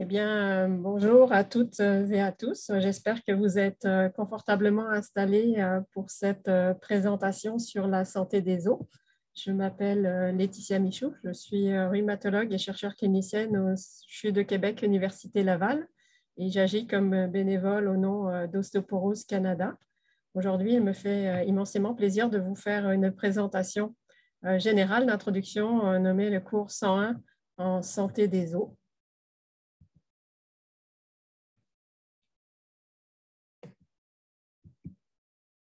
Eh bien, bonjour à toutes et à tous. J'espère que vous êtes confortablement installés pour cette présentation sur la santé des os. Je m'appelle Laetitia Michoux, je suis rhumatologue et chercheure clinicienne au CHU de Québec, Université Laval, et j'agis comme bénévole au nom d'Ostéoporose Canada. Aujourd'hui, il me fait immensément plaisir de vous faire une présentation générale d'introduction nommée le cours 101 en santé des os.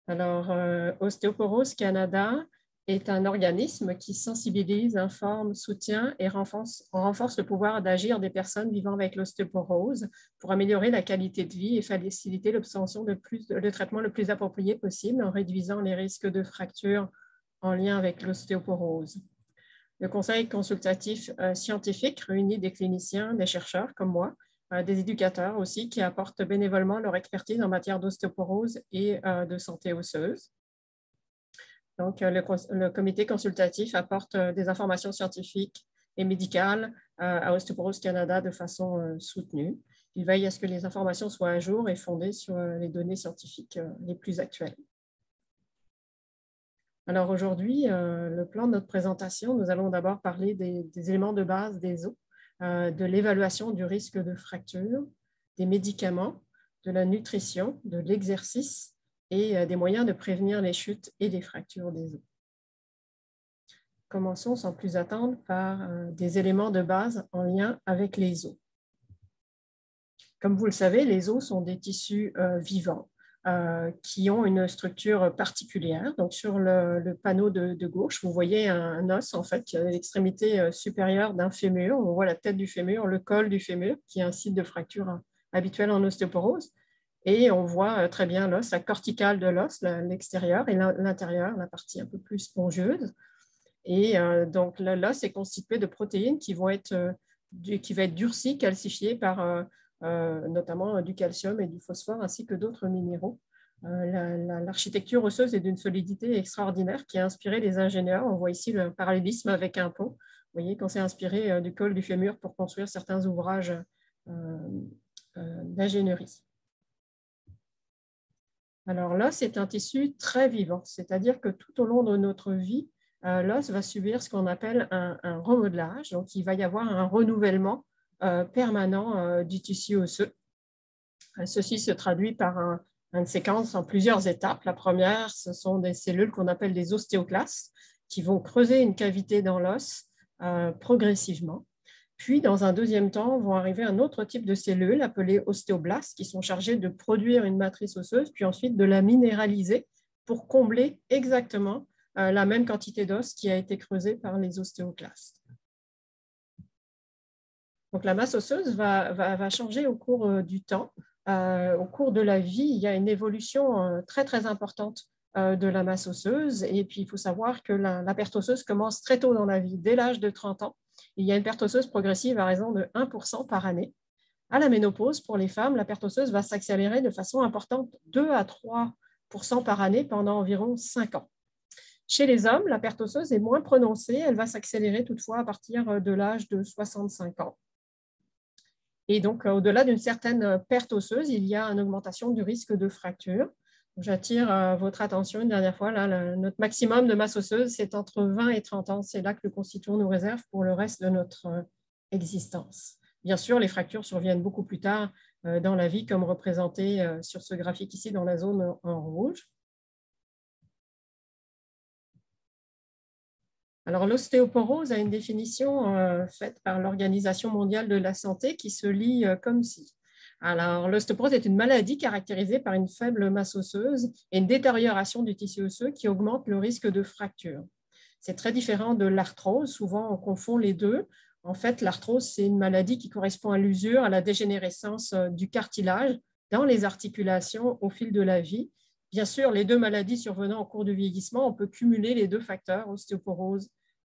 Alors, Ostéoporose Canada est un organisme qui sensibilise, informe, soutient et renforce le pouvoir d'agir des personnes vivant avec l'ostéoporose pour améliorer la qualité de vie et faciliter l'obtention de traitement le plus approprié possible en réduisant les risques de fractures en lien avec l'ostéoporose. Le conseil consultatif scientifique réunit des cliniciens, des chercheurs comme moi, des éducateurs aussi qui apportent bénévolement leur expertise en matière d'ostéoporose et de santé osseuse. Donc, le comité consultatif apporte des informations scientifiques et médicales à Ostéoporose Canada de façon soutenue. Il veille à ce que les informations soient à jour et fondées sur les données scientifiques les plus actuelles. Alors aujourd'hui, le plan de notre présentation, nous allons d'abord parler des éléments de base des os, de l'évaluation du risque de fracture, des médicaments, de la nutrition, de l'exercice et des moyens de prévenir les chutes et les fractures des os. Commençons sans plus attendre par des éléments de base en lien avec les os. Comme vous le savez, les os sont des tissus vivants qui ont une structure particulière. Donc, sur le panneau de gauche, vous voyez un os en fait, qui est à l'extrémité supérieure d'un fémur. On voit la tête du fémur, le col du fémur, qui est un site de fracture habituel en ostéoporose. Et on voit très bien l'os, la corticale de l'os, l'extérieur, et l'intérieur, la partie un peu plus spongieuse. Et donc, l'os est constitué de protéines qui vont être durcies, calcifiées par notamment du calcium et du phosphore, ainsi que d'autres minéraux. L'architecture osseuse est d'une solidité extraordinaire qui a inspiré les ingénieurs. On voit ici le parallélisme avec un pont. Vous voyez qu'on s'est inspiré du col du fémur pour construire certains ouvrages d'ingénierie. Alors, l'os est un tissu très vivant, c'est-à-dire que tout au long de notre vie, l'os va subir ce qu'on appelle un remodelage. Donc, il va y avoir un renouvellement permanent du tissu osseux. Ceci se traduit par une séquence en plusieurs étapes. La première, ce sont des cellules qu'on appelle des ostéoclastes qui vont creuser une cavité dans l'os progressivement. Puis, dans un deuxième temps, vont arriver un autre type de cellules appelées ostéoblastes qui sont chargées de produire une matrice osseuse, puis ensuite de la minéraliser pour combler exactement la même quantité d'os qui a été creusée par les ostéoclastes. Donc, la masse osseuse va changer au cours du temps. Au cours de la vie, il y a une évolution très, très importante de la masse osseuse. Et puis, il faut savoir que la perte osseuse commence très tôt dans la vie, dès l'âge de 30 ans. Il y a une perte osseuse progressive à raison de 1% par année. À la ménopause, pour les femmes, la perte osseuse va s'accélérer de façon importante, 2 à 3% par année pendant environ 5 ans. Chez les hommes, la perte osseuse est moins prononcée. Elle va s'accélérer toutefois à partir de l'âge de 65 ans. Et donc, au-delà d'une certaine perte osseuse, il y a une augmentation du risque de fracture. J'attire votre attention une dernière fois. Là, notre maximum de masse osseuse, c'est entre 20 et 30 ans. C'est là que le constituant nous réserve pour le reste de notre existence. Bien sûr, les fractures surviennent beaucoup plus tard dans la vie, comme représenté sur ce graphique ici dans la zone en rouge. Alors, l'ostéoporose a une définition faite par l'Organisation mondiale de la santé qui se lit comme ci. Alors, l'ostéoporose est une maladie caractérisée par une faible masse osseuse et une détérioration du tissu osseux qui augmente le risque de fracture. C'est très différent de l'arthrose. Souvent, on confond les deux. En fait, l'arthrose, c'est une maladie qui correspond à l'usure, à la dégénérescence du cartilage dans les articulations au fil de la vie. Bien sûr, les deux maladies survenant au cours du vieillissement, on peut cumuler les deux facteurs, ostéoporose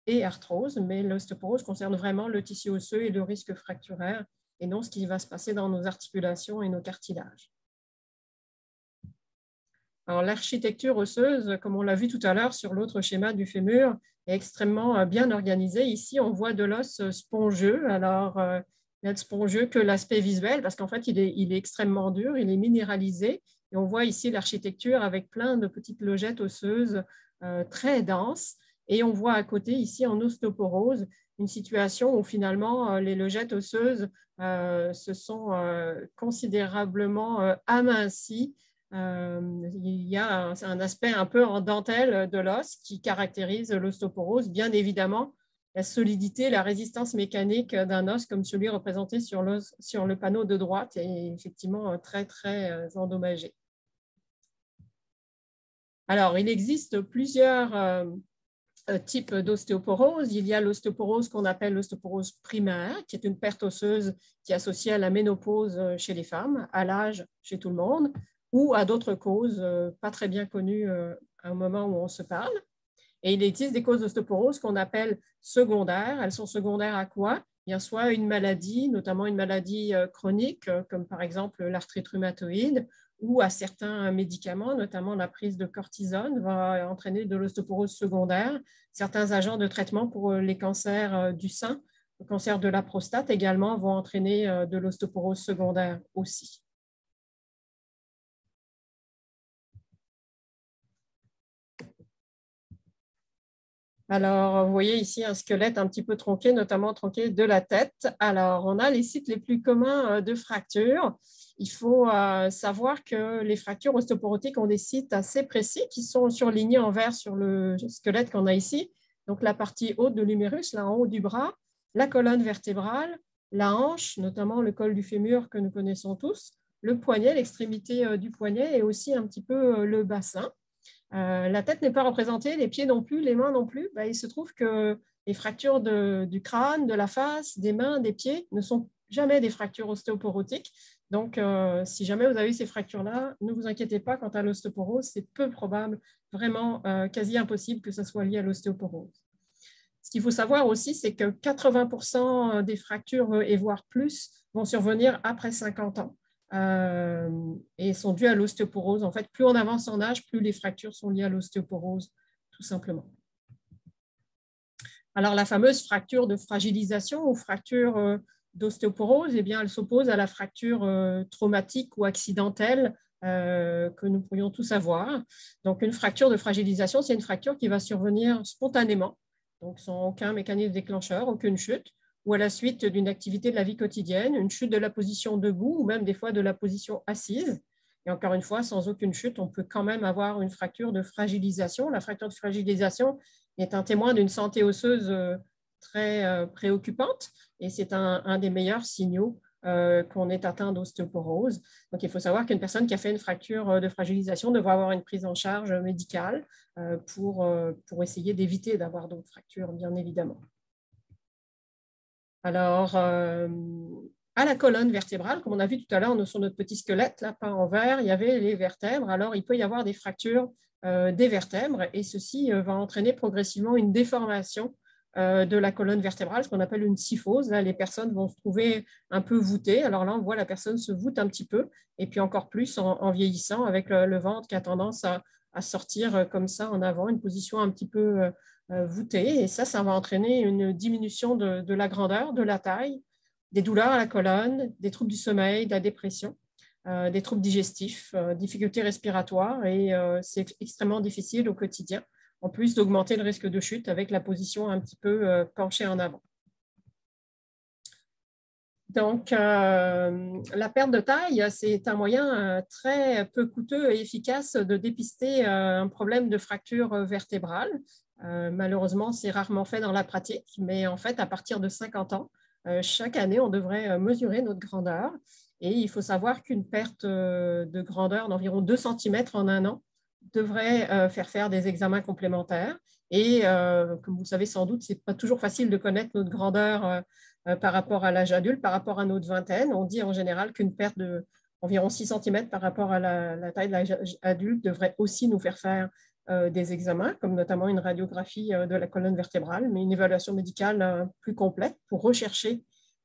et arthrose, mais l'ostéoporose concerne vraiment le tissu osseux et le risque fracturaire, et non ce qui va se passer dans nos articulations et nos cartilages. Alors, l'architecture osseuse, comme on l'a vu tout à l'heure sur l'autre schéma du fémur, est extrêmement bien organisée. Ici, on voit de l'os spongieux. Alors, d'être spongieux que l'aspect visuel, parce qu'en fait, il est extrêmement dur, il est minéralisé. Et on voit ici l'architecture avec plein de petites logettes osseuses très denses. Et on voit à côté, ici, en ostéoporose, une situation où finalement, les logettes osseuses se sont considérablement amincies. Il y a un aspect un peu en dentelle de l'os qui caractérise l'ostéoporose. Bien évidemment, la solidité, la résistance mécanique d'un os comme celui représenté sur le panneau de droite est effectivement très, très endommagé. Alors, il existe plusieurs types d'ostéoporose. Il y a l'ostéoporose qu'on appelle l'ostéoporose primaire, qui est une perte osseuse qui est associée à la ménopause chez les femmes, à l'âge chez tout le monde, ou à d'autres causes pas très bien connues à un moment où on se parle. Et il existe des causes d'ostéoporose qu'on appelle secondaires. Elles sont secondaires à quoi? Bien, soit une maladie, notamment une maladie chronique, comme par exemple l'arthrite rhumatoïde, ou à certains médicaments, notamment la prise de cortisone, va entraîner de l'ostéoporose secondaire. Certains agents de traitement pour les cancers du sein, le cancer de la prostate également, vont entraîner de l'ostéoporose secondaire aussi. Alors, vous voyez ici un squelette un petit peu tronqué, notamment tronqué de la tête. Alors, on a les sites les plus communs de fractures. Il faut savoir que les fractures ostéoporotiques ont des sites assez précis qui sont surlignés en vert sur le squelette qu'on a ici. Donc, la partie haute de l'humérus, là en haut du bras, la colonne vertébrale, la hanche, notamment le col du fémur que nous connaissons tous, le poignet, l'extrémité du poignet et aussi un petit peu le bassin. La tête n'est pas représentée, les pieds non plus, les mains non plus. Il se trouve que les fractures du crâne, de la face, des mains, des pieds ne sont jamais des fractures ostéoporotiques. Donc, si jamais vous avez ces fractures-là, ne vous inquiétez pas quant à l'ostéoporose, c'est peu probable, vraiment quasi impossible que ça soit lié à l'ostéoporose. Ce qu'il faut savoir aussi, c'est que 80% des fractures, et voire plus, vont survenir après 50 ans. Et sont dues à l'ostéoporose. En fait, plus on avance en âge, plus les fractures sont liées à l'ostéoporose, tout simplement. Alors, la fameuse fracture de fragilisation ou fracture d'ostéoporose, eh bien, elle s'oppose à la fracture traumatique ou accidentelle que nous pourrions tous avoir. Donc, une fracture de fragilisation, c'est une fracture qui va survenir spontanément, donc sans aucun mécanisme déclencheur, aucune chute, ou à la suite d'une activité de la vie quotidienne, une chute de la position debout ou même des fois de la position assise. Et encore une fois, sans aucune chute, on peut quand même avoir une fracture de fragilisation. La fracture de fragilisation est un témoin d'une santé osseuse très préoccupante et c'est un des meilleurs signaux qu'on est atteint d'ostéoporose. Donc, il faut savoir qu'une personne qui a fait une fracture de fragilisation devra avoir une prise en charge médicale pour essayer d'éviter d'avoir d'autres fractures, bien évidemment. Alors, à la colonne vertébrale, comme on a vu tout à l'heure sur notre petit squelette, là, peint en vert, il y avait les vertèbres. Alors, il peut y avoir des fractures des vertèbres et ceci va entraîner progressivement une déformation de la colonne vertébrale, ce qu'on appelle une kyphose. Là, les personnes vont se trouver un peu voûtées. Alors là, on voit la personne se voûte un petit peu et puis encore plus en vieillissant avec le ventre qui a tendance à sortir comme ça en avant, une position un petit peu voûtée. Et ça va entraîner une diminution de la grandeur, de la taille, des douleurs à la colonne, des troubles du sommeil, de la dépression, des troubles digestifs, difficultés respiratoires et c'est extrêmement difficile au quotidien, en plus d'augmenter le risque de chute avec la position un petit peu penchée en avant. Donc, la perte de taille, c'est un moyen très peu coûteux et efficace de dépister un problème de fracture vertébrale. Malheureusement, c'est rarement fait dans la pratique, mais en fait, à partir de 50 ans, chaque année, on devrait mesurer notre grandeur. Et il faut savoir qu'une perte de grandeur d'environ 2 cm en un an devrait faire des examens complémentaires. Et comme vous le savez sans doute, ce n'est pas toujours facile de connaître notre grandeur par rapport à l'âge adulte, par rapport à notre vingtaine. On dit en général qu'une perte d'environ 6 cm par rapport à la taille de l'âge adulte devrait aussi nous faire des examens, comme notamment une radiographie de la colonne vertébrale, mais une évaluation médicale plus complète pour rechercher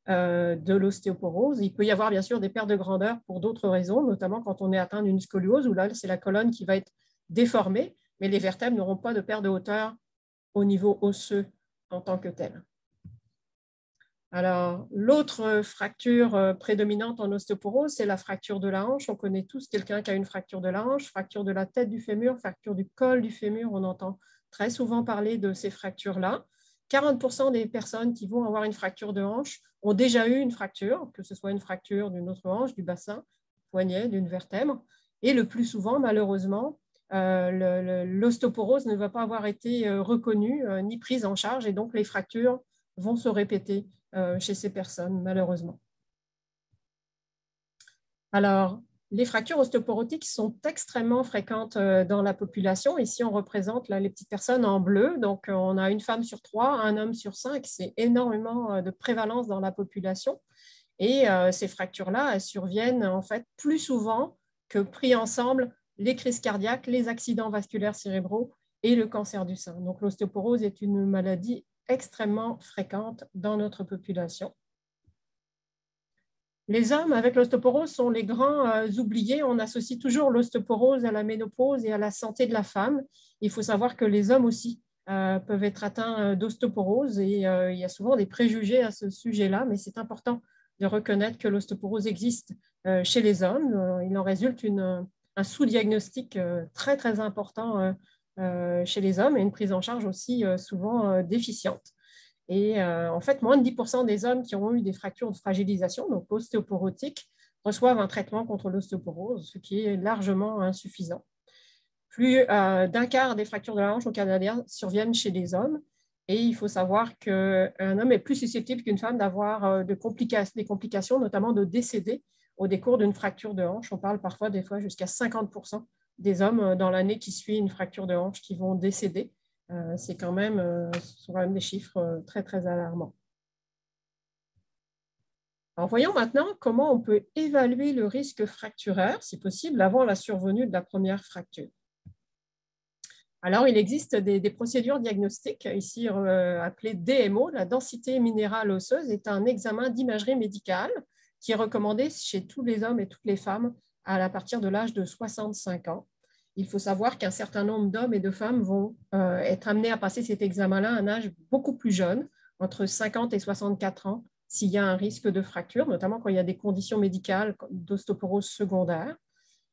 de l'ostéoporose. Il peut y avoir bien sûr des pertes de grandeur pour d'autres raisons, notamment quand on est atteint d'une scoliose, où là, c'est la colonne qui va être déformée, mais les vertèbres n'auront pas de perte de hauteur au niveau osseux en tant que tel. Alors, l'autre fracture prédominante en ostéoporose, c'est la fracture de la hanche. On connaît tous quelqu'un qui a une fracture de la hanche, fracture de la tête du fémur, fracture du col du fémur. On entend très souvent parler de ces fractures-là. 40% des personnes qui vont avoir une fracture de hanche ont déjà eu une fracture, que ce soit une fracture d'une autre hanche, du bassin, du poignet, d'une vertèbre. Et le plus souvent, malheureusement, l'ostéoporose ne va pas avoir été reconnue ni prise en charge, et donc les fractures vont se répéter chez ces personnes, malheureusement. Alors, les fractures ostéoporotiques sont extrêmement fréquentes dans la population. Ici, on représente là, les petites personnes en bleu. Donc, on a une femme sur 3, un homme sur 5. C'est énormément de prévalence dans la population. Et ces fractures-là, elles surviennent en fait plus souvent que pris ensemble les crises cardiaques, les accidents vasculaires cérébraux et le cancer du sein. Donc, l'ostéoporose est une maladie extrêmement fréquente dans notre population. Les hommes avec l'ostéoporose sont les grands oubliés. On associe toujours l'ostéoporose à la ménopause et à la santé de la femme. Il faut savoir que les hommes aussi peuvent être atteints d'ostéoporose et il y a souvent des préjugés à ce sujet-là, mais c'est important de reconnaître que l'ostéoporose existe chez les hommes. Il en résulte un sous-diagnostic très, très important chez les hommes et une prise en charge aussi souvent déficiente. Et en fait, moins de 10% des hommes qui ont eu des fractures de fragilisation, donc ostéoporotiques, reçoivent un traitement contre l'ostéoporose, ce qui est largement insuffisant. Plus d'un quart des fractures de la hanche au Canada surviennent chez les hommes. Et il faut savoir qu'un homme est plus susceptible qu'une femme d'avoir des complications, notamment de décéder au décours d'une fracture de hanche. On parle parfois, des fois, jusqu'à 50% des hommes dans l'année qui suit une fracture de hanche qui vont décéder. Ce sont quand même des chiffres très, très alarmants. Alors, voyons maintenant comment on peut évaluer le risque fracturaire, si possible, avant la survenue de la première fracture. Alors, il existe des procédures diagnostiques, ici appelées DMO. La densité minérale osseuse est un examen d'imagerie médicale qui est recommandé chez tous les hommes et toutes les femmes à partir de l'âge de 65 ans. Il faut savoir qu'un certain nombre d'hommes et de femmes vont être amenés à passer cet examen-là à un âge beaucoup plus jeune, entre 50 et 64 ans, s'il y a un risque de fracture, notamment quand il y a des conditions médicales d'ostéoporose secondaire.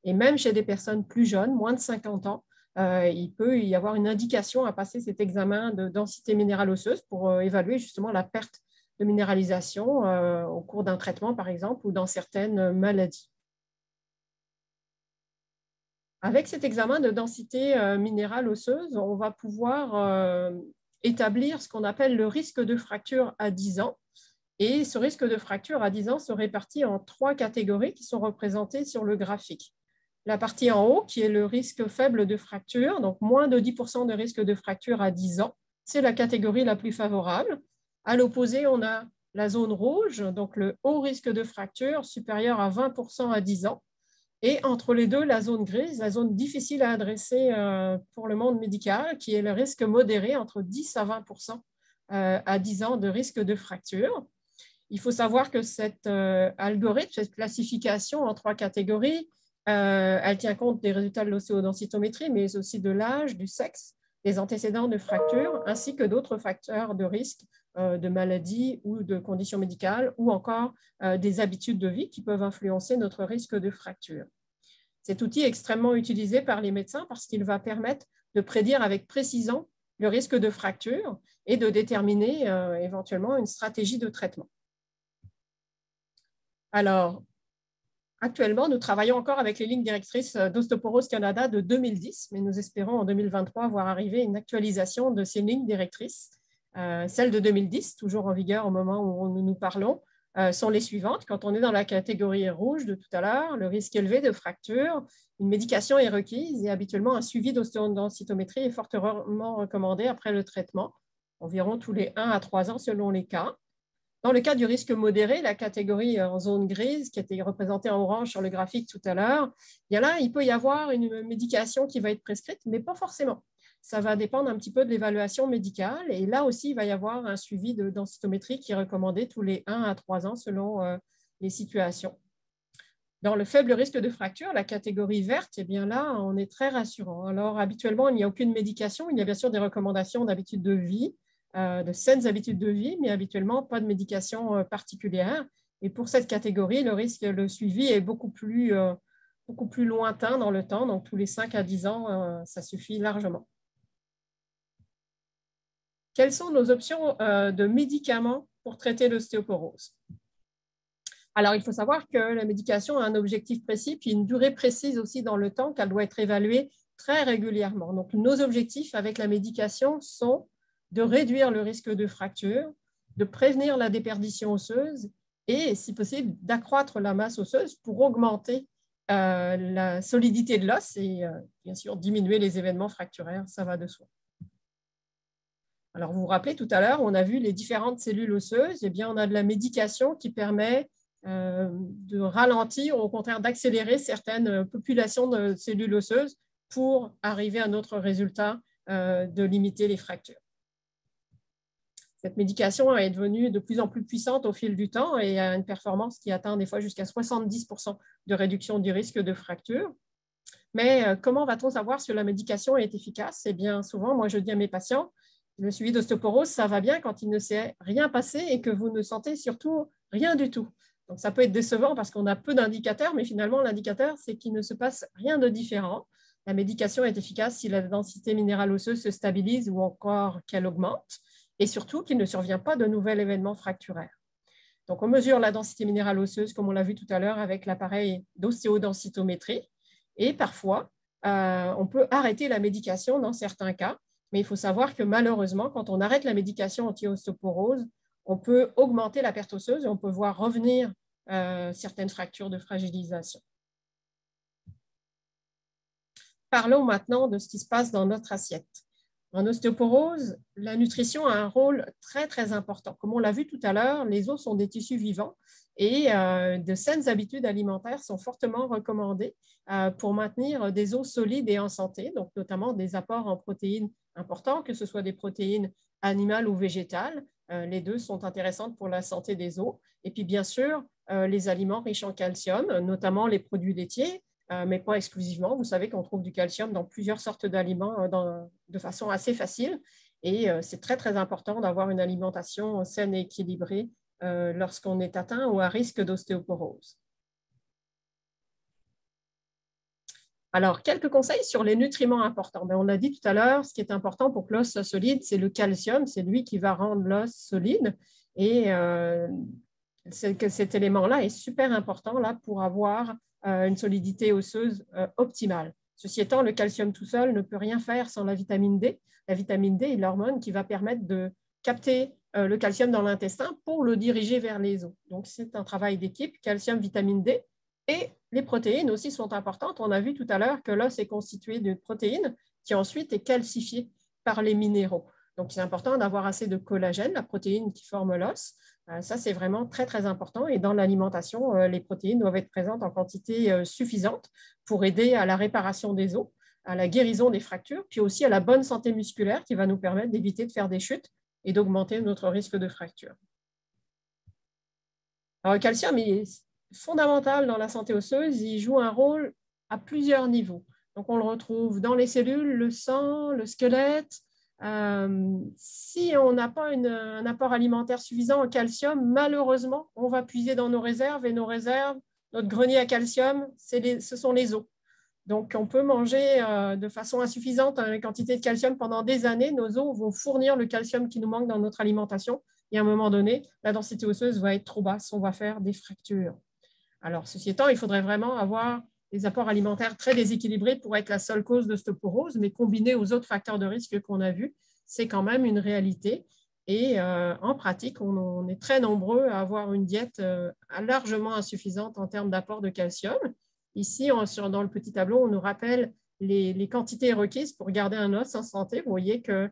Et même chez des personnes plus jeunes, moins de 50 ans, il peut y avoir une indication à passer cet examen de densité minérale osseuse pour évaluer justement la perte de minéralisation au cours d'un traitement, par exemple, ou dans certaines maladies. Avec cet examen de densité minérale osseuse, on va pouvoir établir ce qu'on appelle le risque de fracture à 10 ans. Et ce risque de fracture à 10 ans se répartit en 3 catégories qui sont représentées sur le graphique. La partie en haut, qui est le risque faible de fracture, donc moins de 10% de risque de fracture à 10 ans, c'est la catégorie la plus favorable. À l'opposé, on a la zone rouge, donc le haut risque de fracture supérieur à 20% à 10 ans. Et entre les deux, la zone grise, la zone difficile à adresser pour le monde médical, qui est le risque modéré entre 10 à 20% à 10 ans de risque de fracture. Il faut savoir que cet algorithme, cette classification en 3 catégories, elle tient compte des résultats de l'ostéodensitométrie, mais aussi de l'âge, du sexe, des antécédents de fracture, ainsi que d'autres facteurs de risque de maladie ou de conditions médicales, ou encore des habitudes de vie qui peuvent influencer notre risque de fracture. Cet outil est extrêmement utilisé par les médecins parce qu'il va permettre de prédire avec précision le risque de fracture et de déterminer éventuellement une stratégie de traitement. Alors, actuellement, nous travaillons encore avec les lignes directrices d'Ostéoporose Canada de 2010, mais nous espérons en 2023 voir arriver une actualisation de ces lignes directrices. Celles de 2010, toujours en vigueur au moment où nous parlons, sont les suivantes. Quand on est dans la catégorie rouge de tout à l'heure, le risque élevé de fracture, une médication est requise et habituellement un suivi d'ostéodensitométrie est fortement recommandé après le traitement, environ tous les 1 à 3 ans selon les cas. Dans le cas du risque modéré, la catégorie en zone grise, qui était représentée en orange sur le graphique tout à l'heure, là, il peut y avoir une médication qui va être prescrite, mais pas forcément. Ça va dépendre un petit peu de l'évaluation médicale. Et là aussi, il va y avoir un suivi de densitométrie qui est recommandé tous les 1 à 3 ans selon les situations. Dans le faible risque de fracture, la catégorie verte, eh bien là, on est très rassurant. Alors, habituellement, il n'y a aucune médication. Il y a bien sûr des recommandations d'habitude de vie, de saines habitudes de vie, mais habituellement pas de médication particulière. Et pour cette catégorie, le suivi est beaucoup plus lointain dans le temps, donc tous les 5 à 10 ans, ça suffit largement. Quelles sont nos options de médicaments pour traiter l'ostéoporose? Alors, il faut savoir que la médication a un objectif précis, puis une durée précise aussi dans le temps, qu'elle doit être évaluée très régulièrement. Donc, nos objectifs avec la médication sont de réduire le risque de fracture, de prévenir la déperdition osseuse et, si possible, d'accroître la masse osseuse pour augmenter la solidité de l'os et, bien sûr, diminuer les événements fracturaires, ça va de soi. Alors, vous vous rappelez, tout à l'heure, on a vu les différentes cellules osseuses. Eh bien, on a de la médication qui permet de ralentir ou au contraire d'accélérer certaines populations de cellules osseuses pour arriver à notre résultat de limiter les fractures. Cette médication est devenue de plus en plus puissante au fil du temps et a une performance qui atteint des fois jusqu'à 70% de réduction du risque de fracture. Mais comment va-t-on savoir si la médication est efficace? Eh bien, souvent, moi, je dis à mes patients, le suivi d'ostéoporose, ça va bien quand il ne s'est rien passé et que vous ne sentez surtout rien du tout. Donc, ça peut être décevant parce qu'on a peu d'indicateurs, mais finalement, l'indicateur, c'est qu'il ne se passe rien de différent. La médication est efficace si la densité minérale osseuse se stabilise ou encore qu'elle augmente, et surtout qu'il ne survient pas de nouvel événement fracturaire. Donc, on mesure la densité minérale osseuse, comme on l'a vu tout à l'heure, avec l'appareil d'ostéodensitométrie, et parfois, on peut arrêter la médication dans certains cas, mais il faut savoir que malheureusement, quand on arrête la médication anti-ostéoporose, on peut augmenter la perte osseuse et on peut voir revenir certaines fractures de fragilisation. Parlons maintenant de ce qui se passe dans notre assiette. En ostéoporose, la nutrition a un rôle très, très important. Comme on l'a vu tout à l'heure, les os sont des tissus vivants et de saines habitudes alimentaires sont fortement recommandées pour maintenir des os solides et en santé, donc notamment des apports en protéines importants, que ce soit des protéines animales ou végétales. Les deux sont intéressantes pour la santé des os. Et puis, bien sûr, les aliments riches en calcium, notamment les produits laitiers, mais pas exclusivement. Vous savez qu'on trouve du calcium dans plusieurs sortes d'aliments de façon assez facile. Et c'est très, très important d'avoir une alimentation saine et équilibrée lorsqu'on est atteint ou à risque d'ostéoporose. Alors, quelques conseils sur les nutriments importants. On l'a dit tout à l'heure, ce qui est important pour que l'os soit solide, c'est le calcium. C'est lui qui va rendre l'os solide. Et cet élément-là est super important là, pour avoir une solidité osseuse optimale. Ceci étant, le calcium tout seul ne peut rien faire sans la vitamine D. La vitamine D est l'hormone qui va permettre de capter le calcium dans l'intestin pour le diriger vers les os. Donc, c'est un travail d'équipe, calcium, vitamine D. Et les protéines aussi sont importantes. On a vu tout à l'heure que l'os est constitué de protéines qui ensuite est calcifiée par les minéraux. Donc, c'est important d'avoir assez de collagène, la protéine qui forme l'os. Ça, c'est vraiment très, très important. Et dans l'alimentation, les protéines doivent être présentes en quantité suffisante pour aider à la réparation des os, à la guérison des fractures, puis aussi à la bonne santé musculaire qui va nous permettre d'éviter de faire des chutes et d'augmenter notre risque de fracture. Alors, le calcium est fondamental dans la santé osseuse. Il joue un rôle à plusieurs niveaux. Donc, on le retrouve dans les cellules, le sang, le squelette. Si on n'a pas un apport alimentaire suffisant en calcium, malheureusement, on va puiser dans nos réserves et nos réserves, notre grenier à calcium, ce sont les os. Donc, on peut manger de façon insuffisante une quantité de calcium pendant des années. Nos os vont fournir le calcium qui nous manque dans notre alimentation. Et à un moment donné, la densité osseuse va être trop basse. On va faire des fractures. Alors, ceci étant, il faudrait vraiment avoir des apports alimentaires très déséquilibrés pour être la seule cause d'ostéoporose, mais combiné aux autres facteurs de risque qu'on a vus, c'est quand même une réalité. Et en pratique, on est très nombreux à avoir une diète largement insuffisante en termes d'apport de calcium. Ici, dans le petit tableau, on nous rappelle les quantités requises pour garder un os en santé. Vous voyez que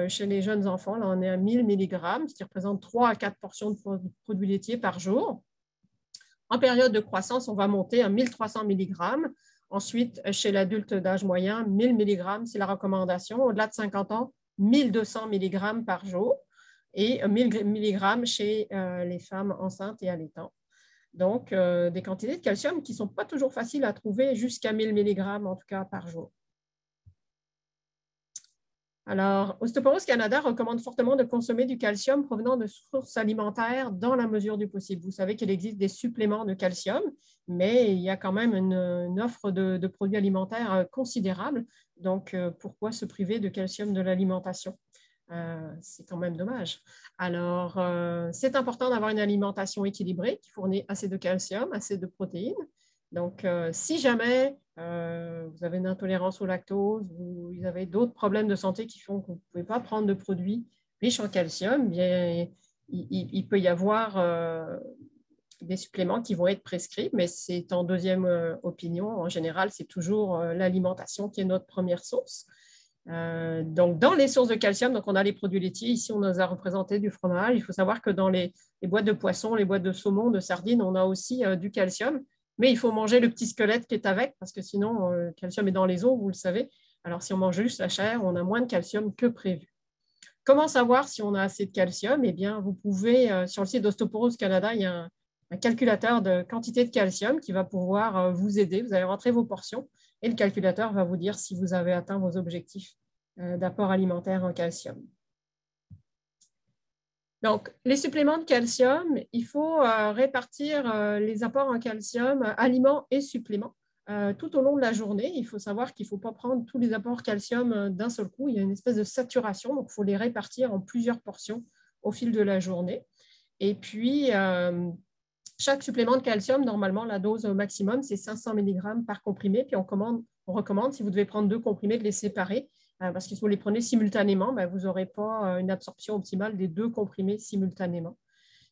chez les jeunes enfants, là, on est à 1000 mg, ce qui représente 3 à 4 portions de produits laitiers par jour. En période de croissance, on va monter à 1300 mg. Ensuite, chez l'adulte d'âge moyen, 1000 mg, c'est la recommandation. Au-delà de 50 ans, 1200 mg par jour et 1000 mg chez les femmes enceintes et allaitantes. Donc, des quantités de calcium qui ne sont pas toujours faciles à trouver, jusqu'à 1000 mg en tout cas par jour. Alors, Ostéoporose Canada recommande fortement de consommer du calcium provenant de sources alimentaires dans la mesure du possible. Vous savez qu'il existe des suppléments de calcium, mais il y a quand même une offre de produits alimentaires considérable. Donc, pourquoi se priver de calcium de l'alimentation? C'est quand même dommage. Alors, c'est important d'avoir une alimentation équilibrée qui fournit assez de calcium, assez de protéines. Donc, si jamais vous avez une intolérance au lactose ou vous avez d'autres problèmes de santé qui font que vous ne pouvez pas prendre de produits riches en calcium, bien, il peut y avoir des suppléments qui vont être prescrits, mais c'est en deuxième opinion. En général, c'est toujours l'alimentation qui est notre première source. Donc, dans les sources de calcium, donc on a les produits laitiers. Ici, on nous a représenté du fromage. Il faut savoir que dans les boîtes de poisson, les boîtes de saumon, de sardines, on a aussi du calcium. Mais il faut manger le petit squelette qui est avec, parce que sinon, le calcium est dans les os, vous le savez. Alors, si on mange juste la chair, on a moins de calcium que prévu. Comment savoir si on a assez de calcium? Eh bien, vous pouvez, sur le site d'Ostéoporose Canada, il y a un calculateur de quantité de calcium qui va pouvoir vous aider. Vous allez rentrer vos portions et le calculateur va vous dire si vous avez atteint vos objectifs d'apport alimentaire en calcium. Donc, les suppléments de calcium, il faut répartir les apports en calcium, aliments et suppléments, tout au long de la journée. Il faut savoir qu'il ne faut pas prendre tous les apports calcium d'un seul coup. Il y a une espèce de saturation, donc il faut les répartir en plusieurs portions au fil de la journée. Et puis, chaque supplément de calcium, normalement, la dose maximum, c'est 500 mg par comprimé. Puis on recommande, si vous devez prendre 2 comprimés, de les séparer. Parce que si vous les prenez simultanément, vous n'aurez pas une absorption optimale des 2 comprimés simultanément.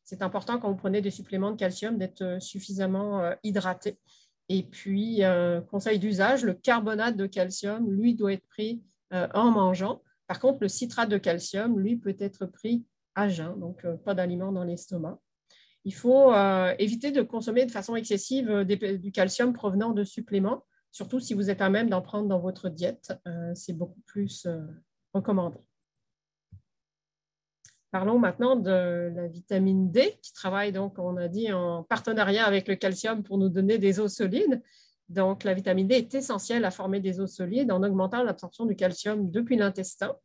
C'est important quand vous prenez des suppléments de calcium d'être suffisamment hydraté. Et puis, conseil d'usage, le carbonate de calcium, lui, doit être pris en mangeant. Par contre, le citrate de calcium, lui, peut être pris à jeun, donc pas d'aliments dans l'estomac. Il faut éviter de consommer de façon excessive du calcium provenant de suppléments, surtout si vous êtes à même d'en prendre dans votre diète. C'est beaucoup plus recommandé. Parlons maintenant de la vitamine D qui travaille, donc, on a dit, en partenariat avec le calcium pour nous donner des os solides. Donc, la vitamine D est essentielle à former des os solides en augmentant l'absorption du calcium depuis l'intestin.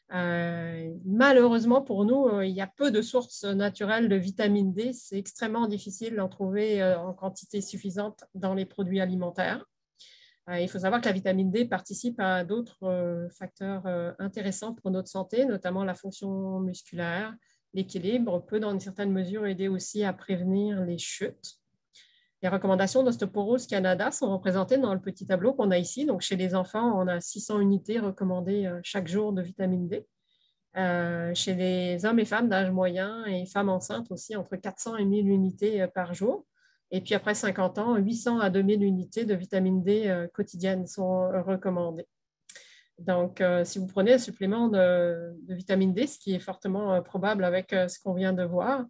Malheureusement pour nous, il y a peu de sources naturelles de vitamine D. C'est extrêmement difficile d'en trouver en quantité suffisante dans les produits alimentaires. Il faut savoir que la vitamine D participe à d'autres facteurs intéressants pour notre santé, notamment la fonction musculaire, l'équilibre, peut dans une certaine mesure aider aussi à prévenir les chutes. Les recommandations d'Ostéoporose Canada sont représentées dans le petit tableau qu'on a ici. Donc, chez les enfants, on a 600 unités recommandées chaque jour de vitamine D. Chez les hommes et femmes d'âge moyen et femmes enceintes aussi, entre 400 et 1000 unités par jour. Et puis après 50 ans, 800 à 2000 unités de vitamine D quotidiennes sont recommandées. Donc, si vous prenez un supplément de vitamine D, ce qui est fortement probable avec ce qu'on vient de voir,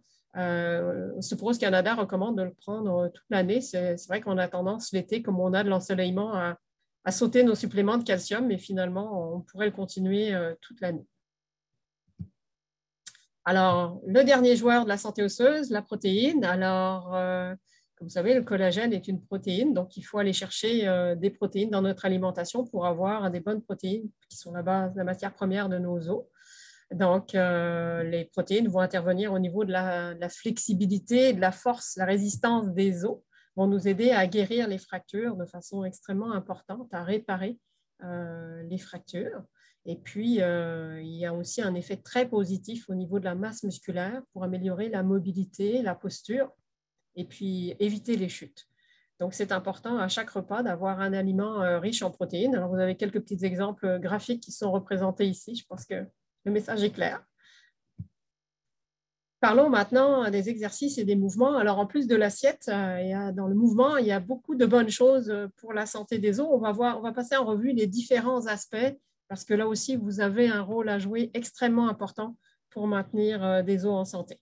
Ostéoporose Canada recommande de le prendre toute l'année. C'est vrai qu'on a tendance l'été, comme on a de l'ensoleillement, à sauter nos suppléments de calcium, mais finalement, on pourrait le continuer toute l'année. Alors, le dernier joueur de la santé osseuse, la protéine. Alors, comme vous savez, le collagène est une protéine, donc il faut aller chercher des protéines dans notre alimentation pour avoir des bonnes protéines qui sont la base, la matière première de nos os. Donc, les protéines vont intervenir au niveau de la flexibilité, de la force, la résistance des os, vont nous aider à guérir les fractures de façon extrêmement importante, à réparer les fractures. Et puis, il y a aussi un effet très positif au niveau de la masse musculaire pour améliorer la mobilité, la posture et puis éviter les chutes. Donc, c'est important à chaque repas d'avoir un aliment riche en protéines. Alors, vous avez quelques petits exemples graphiques qui sont représentés ici. Je pense que le message est clair. Parlons maintenant des exercices et des mouvements. Alors, en plus de l'assiette, dans le mouvement, il y a beaucoup de bonnes choses pour la santé des os. On va passer en revue les différents aspects parce que là aussi, vous avez un rôle à jouer extrêmement important pour maintenir des os en santé.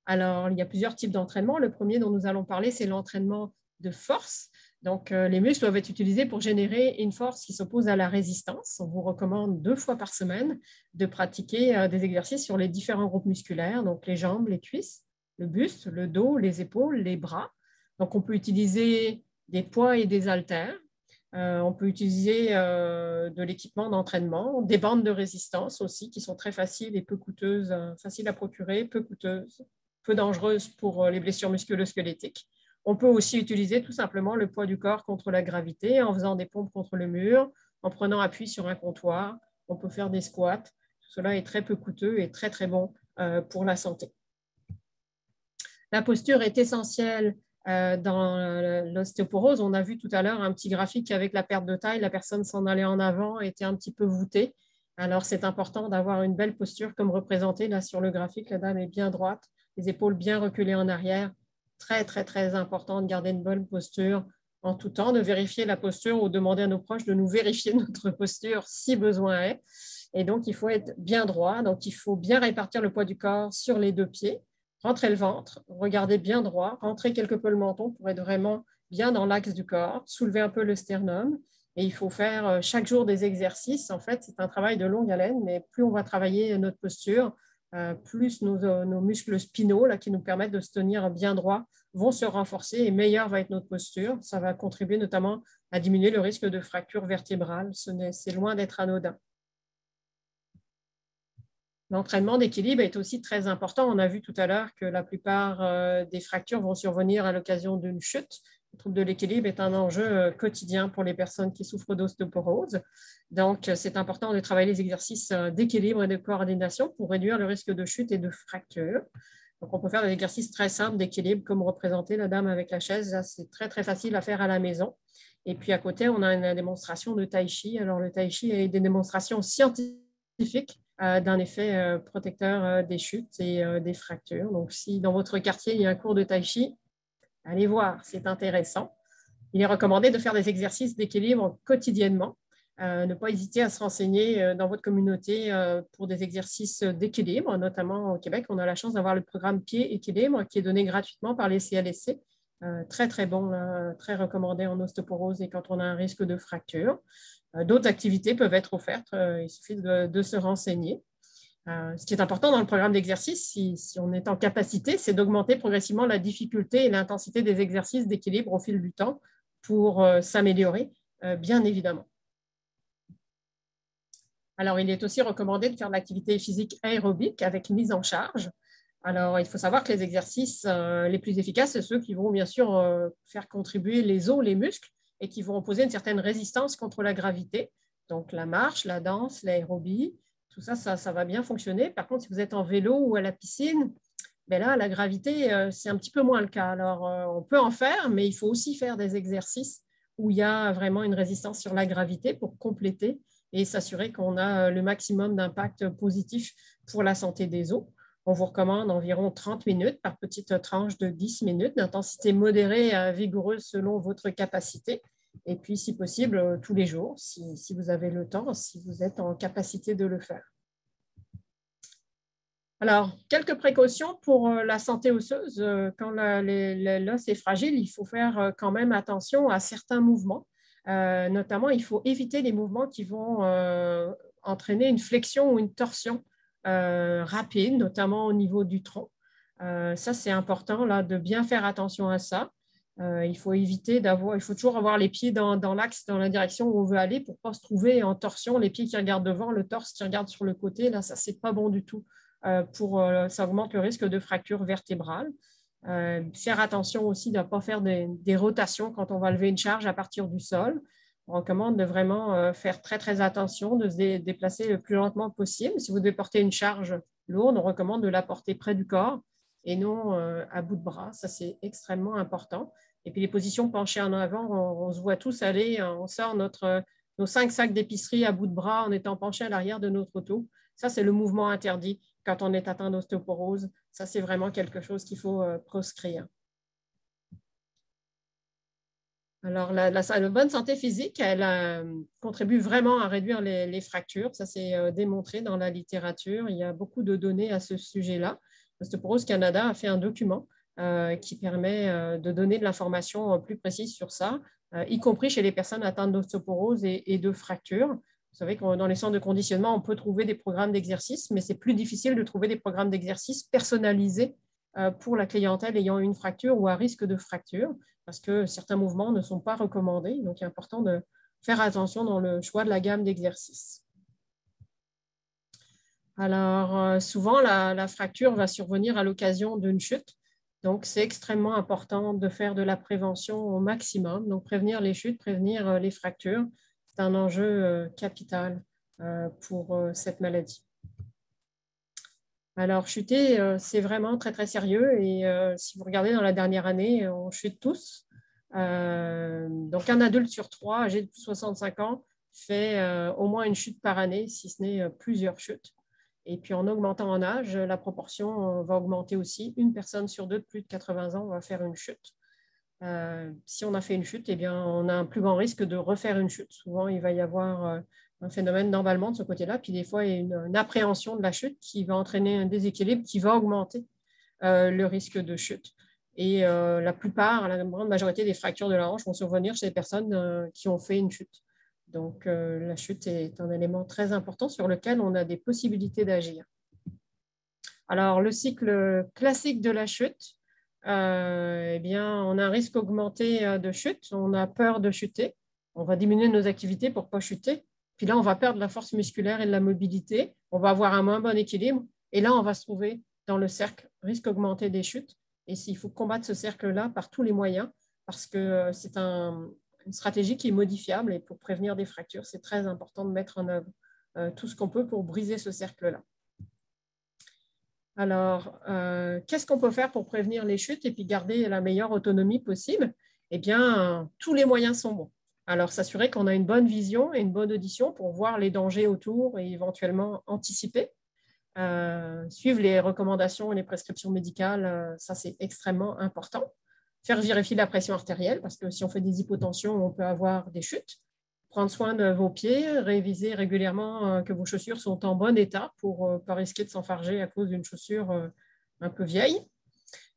Alors, il y a plusieurs types d'entraînement. Le premier dont nous allons parler, c'est l'entraînement de force. Donc, les muscles doivent être utilisés pour générer une force qui s'oppose à la résistance. On vous recommande 2 fois par semaine de pratiquer des exercices sur les différents groupes musculaires, donc les jambes, les cuisses, le buste, le dos, les épaules, les bras. Donc, on peut utiliser des poids et des haltères. On peut utiliser de l'équipement d'entraînement, des bandes de résistance aussi, qui sont très faciles et peu coûteuses, faciles à procurer, peu coûteuses, peu dangereuses pour les blessures musculo-squelettiques. On peut aussi utiliser tout simplement le poids du corps contre la gravité en faisant des pompes contre le mur, en prenant appui sur un comptoir. On peut faire des squats. Tout cela est très peu coûteux et très, très bon pour la santé. La posture est essentielle dans l'ostéoporose. On a vu tout à l'heure un petit graphique avec la perte de taille. La personne s'en allait en avant, était un petit peu voûtée. Alors, c'est important d'avoir une belle posture comme représenté là sur le graphique. La dame est bien droite, les épaules bien reculées en arrière. Très, très, très important de garder une bonne posture en tout temps, de vérifier la posture ou demander à nos proches de nous vérifier notre posture si besoin est. Et donc, il faut être bien droit. Donc, il faut bien répartir le poids du corps sur les deux pieds. Rentrez le ventre, regardez bien droit, rentrez quelque peu le menton pour être vraiment bien dans l'axe du corps, soulevez un peu le sternum. Et il faut faire chaque jour des exercices. En fait, c'est un travail de longue haleine, mais plus on va travailler notre posture, plus nos muscles spinaux là, qui nous permettent de se tenir bien droit vont se renforcer et meilleure va être notre posture. Ça va contribuer notamment à diminuer le risque de fracture vertébrale. C'est loin d'être anodin. L'entraînement d'équilibre est aussi très important. On a vu tout à l'heure que la plupart des fractures vont survenir à l'occasion d'une chute. Le trouble de l'équilibre est un enjeu quotidien pour les personnes qui souffrent d'ostéoporose. Donc, c'est important de travailler les exercices d'équilibre et de coordination pour réduire le risque de chute et de fracture. Donc, on peut faire des exercices très simples d'équilibre, comme représenter la dame avec la chaise. C'est très, très facile à faire à la maison. Et puis, à côté, on a une démonstration de tai chi. Alors, le tai chi est des démonstrations scientifiques d'un effet protecteur des chutes et des fractures. Donc, si dans votre quartier, il y a un cours de tai chi, allez voir, c'est intéressant. Il est recommandé de faire des exercices d'équilibre quotidiennement. Ne pas hésiter à se renseigner dans votre communauté pour des exercices d'équilibre. Notamment au Québec, on a la chance d'avoir le programme Pied Équilibre qui est donné gratuitement par les CLSC. Très, très bon, très recommandé en ostéoporose et quand on a un risque de fracture. D'autres activités peuvent être offertes, il suffit de se renseigner. Ce qui est important dans le programme d'exercice, si on est en capacité, c'est d'augmenter progressivement la difficulté et l'intensité des exercices d'équilibre au fil du temps pour s'améliorer, bien évidemment. Alors, il est aussi recommandé de faire de l'activité physique aérobique avec mise en charge. Alors, il faut savoir que les exercices les plus efficaces, c'est ceux qui vont bien sûr faire contribuer les os, les muscles, et qui vont opposer une certaine résistance contre la gravité. Donc, la marche, la danse, l'aérobie, tout ça, ça va bien fonctionner. Par contre, si vous êtes en vélo ou à la piscine, ben là, la gravité, c'est un petit peu moins le cas. Alors, on peut en faire, mais il faut aussi faire des exercices où il y a vraiment une résistance sur la gravité pour compléter et s'assurer qu'on a le maximum d'impact positif pour la santé des os. On vous recommande environ 30 minutes par petite tranche de 10 minutes, d'intensité modérée à vigoureuse selon votre capacité. Et puis, si possible, tous les jours, si vous avez le temps, si vous êtes en capacité de le faire. Alors, quelques précautions pour la santé osseuse. Quand l'os est fragile, il faut faire quand même attention à certains mouvements. Notamment, il faut éviter les mouvements qui vont entraîner une flexion ou une torsion rapide, notamment au niveau du tronc. Ça, c'est important là, de bien faire attention à ça. Il faut éviter il faut toujours avoir les pieds dans l'axe, dans la direction où on veut aller pour ne pas se trouver en torsion, les pieds qui regardent devant, le torse qui regarde sur le côté. Là, ça, ce n'est pas bon du tout. Ça augmente le risque de fracture vertébrale. Faire attention aussi de ne pas faire des rotations quand on va lever une charge à partir du sol. On recommande de vraiment faire très, très attention, de se déplacer le plus lentement possible. Si vous devez porter une charge lourde, on recommande de la porter près du corps et non à bout de bras. Ça, c'est extrêmement important. Et puis, les positions penchées en avant, on se voit tous aller, on sort nos 5 sacs d'épicerie à bout de bras en étant penchés à l'arrière de notre auto. Ça, c'est le mouvement interdit quand on est atteint d'ostéoporose. Ça, c'est vraiment quelque chose qu'il faut proscrire. Alors, la bonne santé physique, elle contribue vraiment à réduire les fractures. Ça, c'est démontré dans la littérature. Il y a beaucoup de données à ce sujet-là. L'Ostéoporose Canada a fait un document qui permet de donner de l'information plus précise sur ça, y compris chez les personnes atteintes d'ostéoporose et de fractures. Vous savez que dans les centres de conditionnement, on peut trouver des programmes d'exercice, mais c'est plus difficile de trouver des programmes d'exercice personnalisés pour la clientèle ayant une fracture ou à risque de fracture, parce que certains mouvements ne sont pas recommandés. Donc, il est important faire attention dans le choix de la gamme d'exercices. Alors, souvent, la fracture va survenir à l'occasion d'une chute. Donc, c'est extrêmement important de faire de la prévention au maximum. Donc, prévenir les chutes, prévenir les fractures, c'est un enjeu capital pour cette maladie. Alors, chuter, c'est vraiment très, très sérieux. Et si vous regardez dans la dernière année, on chute tous. Donc, un adulte sur 3 âgé de plus de 65 ans fait au moins une chute par année, si ce n'est plusieurs chutes. Et puis, en augmentant en âge, la proportion va augmenter aussi. Une personne sur 2 de plus de 80 ans va faire une chute. Si on a fait une chute, eh bien, on a un plus grand risque de refaire une chute. Souvent, il va y avoir un phénomène d'emballement de ce côté-là. Puis, des fois, il y a une appréhension de la chute qui va entraîner un déséquilibre qui va augmenter le risque de chute. Et la plupart, la grande majorité des fractures de la hanche vont survenir chez les personnes qui ont fait une chute. Donc, la chute est un élément très important sur lequel on a des possibilités d'agir. Alors, le cycle classique de la chute, eh bien, on a un risque augmenté de chute. On a peur de chuter. On va diminuer nos activités pour ne pas chuter. Puis là, on va perdre la force musculaire et de la mobilité. On va avoir un moins bon équilibre. Et là, on va se trouver dans le cercle risque augmenté des chutes. Et il faut combattre ce cercle-là par tous les moyens parce que c'est une stratégie qui est modifiable. Et pour prévenir des fractures, c'est très important de mettre en œuvre tout ce qu'on peut pour briser ce cercle-là. Alors, qu'est-ce qu'on peut faire pour prévenir les chutes et puis garder la meilleure autonomie possible? Eh bien, tous les moyens sont bons. Alors, s'assurer qu'on a une bonne vision et une bonne audition pour voir les dangers autour et éventuellement anticiper. Suivre les recommandations et les prescriptions médicales, ça c'est extrêmement important. Faire vérifier la pression artérielle parce que si on fait des hypotensions, on peut avoir des chutes. Prendre soin de vos pieds, réviser régulièrement que vos chaussures sont en bon état pour ne pas risquer de s'enfarger à cause d'une chaussure un peu vieille.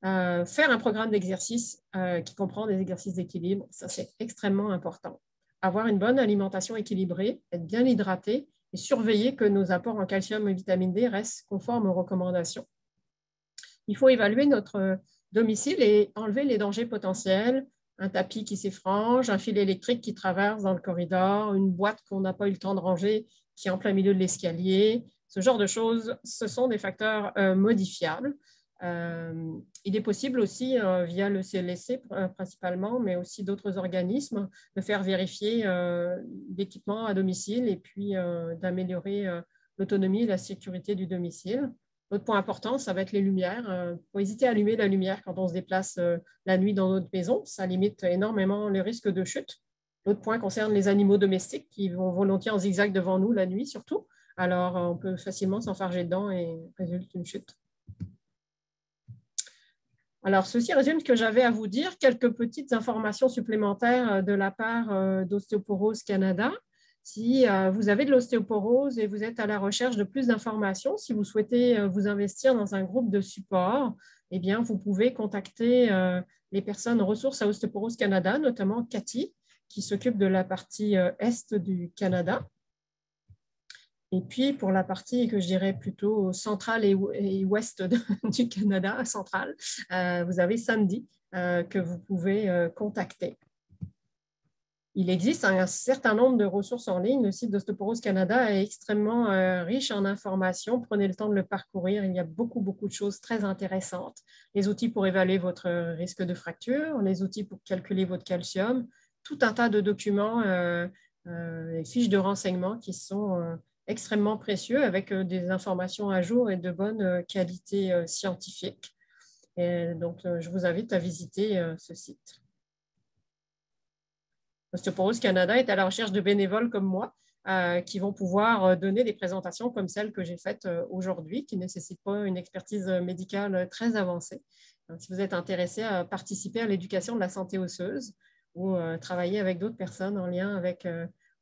Faire un programme d'exercice qui comprend des exercices d'équilibre, ça c'est extrêmement important. Avoir une bonne alimentation équilibrée, être bien hydraté et surveiller que nos apports en calcium et vitamine D restent conformes aux recommandations. Il faut évaluer notre domicile et enlever les dangers potentiels, un tapis qui s'effrange, un fil électrique qui traverse dans le corridor, une boîte qu'on n'a pas eu le temps de ranger qui est en plein milieu de l'escalier. Ce genre de choses, ce sont des facteurs modifiables. Il est possible aussi, via le CLSC principalement, mais aussi d'autres organismes, de faire vérifier l'équipement à domicile et puis d'améliorer l'autonomie et la sécurité du domicile. L'autre point important, ça va être les lumières. Il faut hésiter à allumer la lumière quand on se déplace la nuit dans notre maison. Ça limite énormément le risque de chute. L'autre point concerne les animaux domestiques qui vont volontiers en zigzag devant nous la nuit surtout. Alors, on peut facilement s'enfarger dedans et résulte une chute. Alors, ceci résume ce que j'avais à vous dire. Quelques petites informations supplémentaires de la part d'Ostéoporose Canada. Si vous avez de l'ostéoporose et vous êtes à la recherche de plus d'informations, si vous souhaitez vous investir dans un groupe de support, eh bien, vous pouvez contacter les personnes ressources à Ostéoporose Canada, notamment Cathy, qui s'occupe de la partie est du Canada. Et puis, pour la partie que je dirais plutôt centrale et ouest du Canada, centrale, vous avez Sandy que vous pouvez contacter. Il existe un certain nombre de ressources en ligne. Le site d'Ostéoporose Canada est extrêmement riche en informations. Prenez le temps de le parcourir. Il y a beaucoup de choses très intéressantes. Les outils pour évaluer votre risque de fracture, les outils pour calculer votre calcium, tout un tas de documents et fiches de renseignements qui sont extrêmement précieux avec des informations à jour et de bonne qualité scientifique. Et donc, je vous invite à visiter ce site. Ostéoporose Canada est à la recherche de bénévoles comme moi qui vont pouvoir donner des présentations comme celle que j'ai faite aujourd'hui, qui ne nécessitent pas une expertise médicale très avancée. Donc, si vous êtes intéressé à participer à l'éducation de la santé osseuse ou travailler avec d'autres personnes en lien avec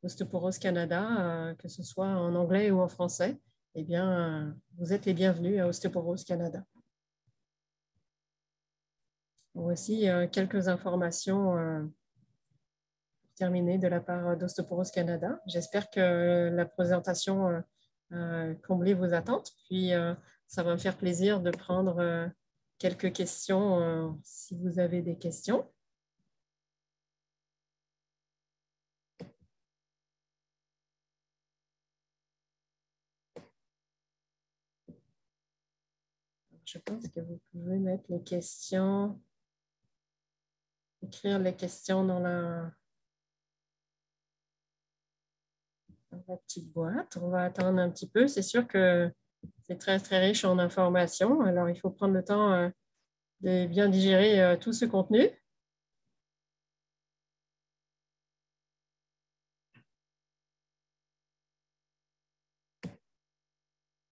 Ostéoporose Canada, que ce soit en anglais ou en français, eh bien, vous êtes les bienvenus à Ostéoporose Canada. Voici quelques informations terminée de la part d'Ostéoporose Canada. J'espère que la présentation a comblé vos attentes. Puis, ça va me faire plaisir de prendre quelques questions si vous avez des questions. je pense que vous pouvez mettre les questions, écrire les questions dans la petite boîte. On va attendre un petit peu. C'est sûr que c'est très, très riche en informations. Alors, il faut prendre le temps de bien digérer tout ce contenu.